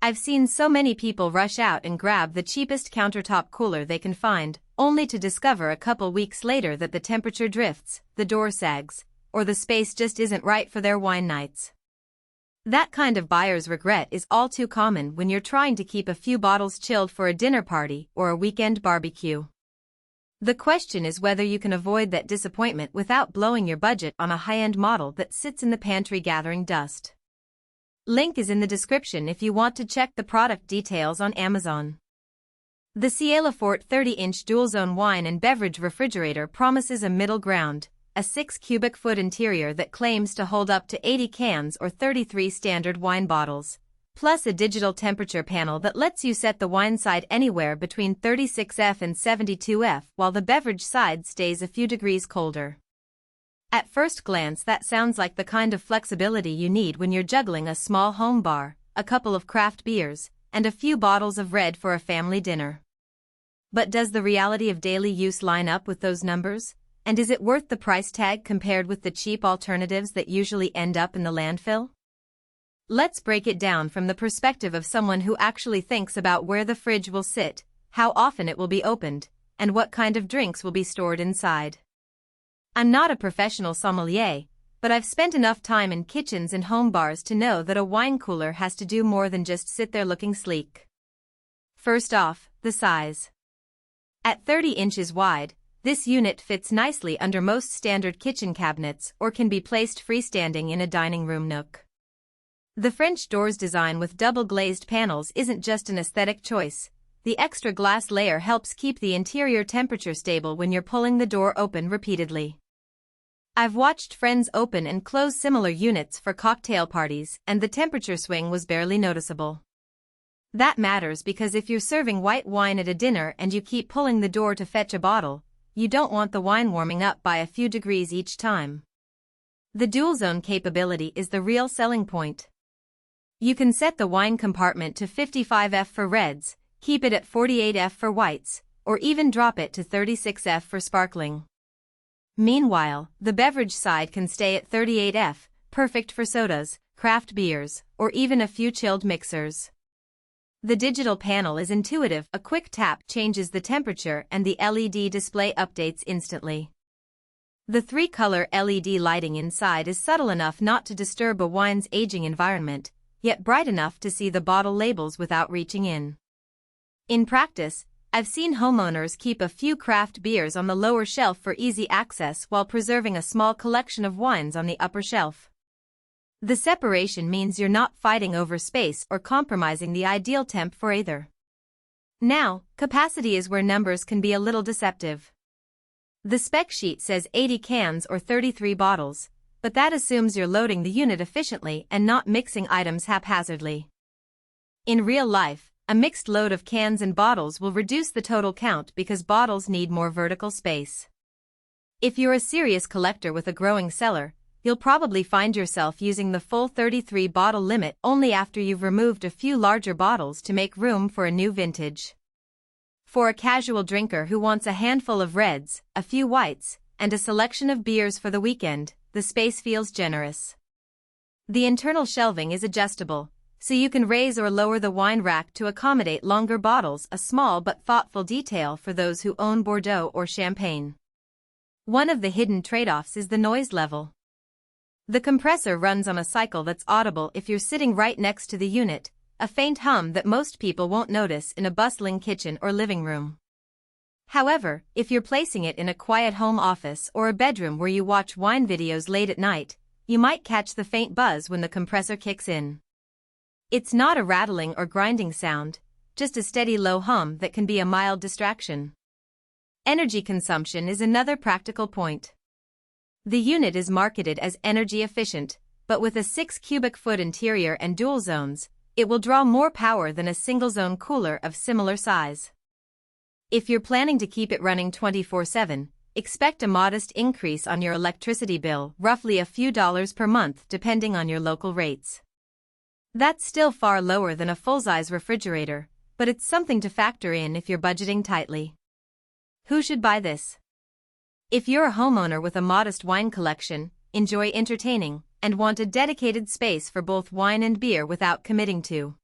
I've seen so many people rush out and grab the cheapest countertop cooler they can find, only to discover a couple weeks later that the temperature drifts, the door sags, or the space just isn't right for their wine nights. That kind of buyer's regret is all too common when you're trying to keep a few bottles chilled for a dinner party or a weekend barbecue. The question is whether you can avoid that disappointment without blowing your budget on a high-end model that sits in the pantry gathering dust. Link is in the description if you want to check the product details on Amazon. The CaLefort 30-inch dual-zone wine and beverage refrigerator promises a middle ground, a 6 cubic foot interior that claims to hold up to 80 cans or 33 standard wine bottles, plus a digital temperature panel that lets you set the wine side anywhere between 36°F and 72°F while the beverage side stays a few degrees colder. At first glance, that sounds like the kind of flexibility you need when you're juggling a small home bar, a couple of craft beers, and a few bottles of red for a family dinner. But does the reality of daily use line up with those numbers? And is it worth the price tag compared with the cheap alternatives that usually end up in the landfill? Let's break it down from the perspective of someone who actually thinks about where the fridge will sit, how often it will be opened, and what kind of drinks will be stored inside. I'm not a professional sommelier, but I've spent enough time in kitchens and home bars to know that a wine cooler has to do more than just sit there looking sleek. First off, the size. At 30 inches wide, this unit fits nicely under most standard kitchen cabinets or can be placed freestanding in a dining room nook. The French doors design with double glazed panels isn't just an aesthetic choice. The extra glass layer helps keep the interior temperature stable when you're pulling the door open repeatedly. I've watched friends open and close similar units for cocktail parties, and the temperature swing was barely noticeable. That matters because if you're serving white wine at a dinner and you keep pulling the door to fetch a bottle, you don't want the wine warming up by a few degrees each time. The dual-zone capability is the real selling point. You can set the wine compartment to 55°F for reds, keep it at 48°F for whites, or even drop it to 36°F for sparkling. Meanwhile, the beverage side can stay at 38°F, perfect for sodas, craft beers, or even a few chilled mixers. The digital panel is intuitive. A quick tap changes the temperature and the LED display updates instantly. The 3-color LED lighting inside is subtle enough not to disturb a wine's aging environment, yet bright enough to see the bottle labels without reaching in. In practice, I've seen homeowners keep a few craft beers on the lower shelf for easy access while preserving a small collection of wines on the upper shelf. The separation means you're not fighting over space or compromising the ideal temp for either. Now, capacity is where numbers can be a little deceptive. The spec sheet says 80 cans or 33 bottles, but that assumes you're loading the unit efficiently and not mixing items haphazardly. In real life, a mixed load of cans and bottles will reduce the total count because bottles need more vertical space. If you're a serious collector with a growing cellar, you'll probably find yourself using the full 33 bottle limit only after you've removed a few larger bottles to make room for a new vintage. For a casual drinker who wants a handful of reds, a few whites, and a selection of beers for the weekend, the space feels generous. The internal shelving is adjustable, so you can raise or lower the wine rack to accommodate longer bottles, a small but thoughtful detail for those who own Bordeaux or Champagne. One of the hidden trade-offs is the noise level. The compressor runs on a cycle that's audible if you're sitting right next to the unit, a faint hum that most people won't notice in a bustling kitchen or living room. However, if you're placing it in a quiet home office or a bedroom where you watch wine videos late at night, you might catch the faint buzz when the compressor kicks in. It's not a rattling or grinding sound, just a steady low hum that can be a mild distraction. Energy consumption is another practical point. The unit is marketed as energy efficient, but with a 6 cubic foot interior and dual zones, it will draw more power than a single-zone cooler of similar size. If you're planning to keep it running 24/7, expect a modest increase on your electricity bill, roughly a few dollars per month depending on your local rates. That's still far lower than a full-size refrigerator, but it's something to factor in if you're budgeting tightly. Who should buy this? If you're a homeowner with a modest wine collection, enjoy entertaining, and want a dedicated space for both wine and beer without committing to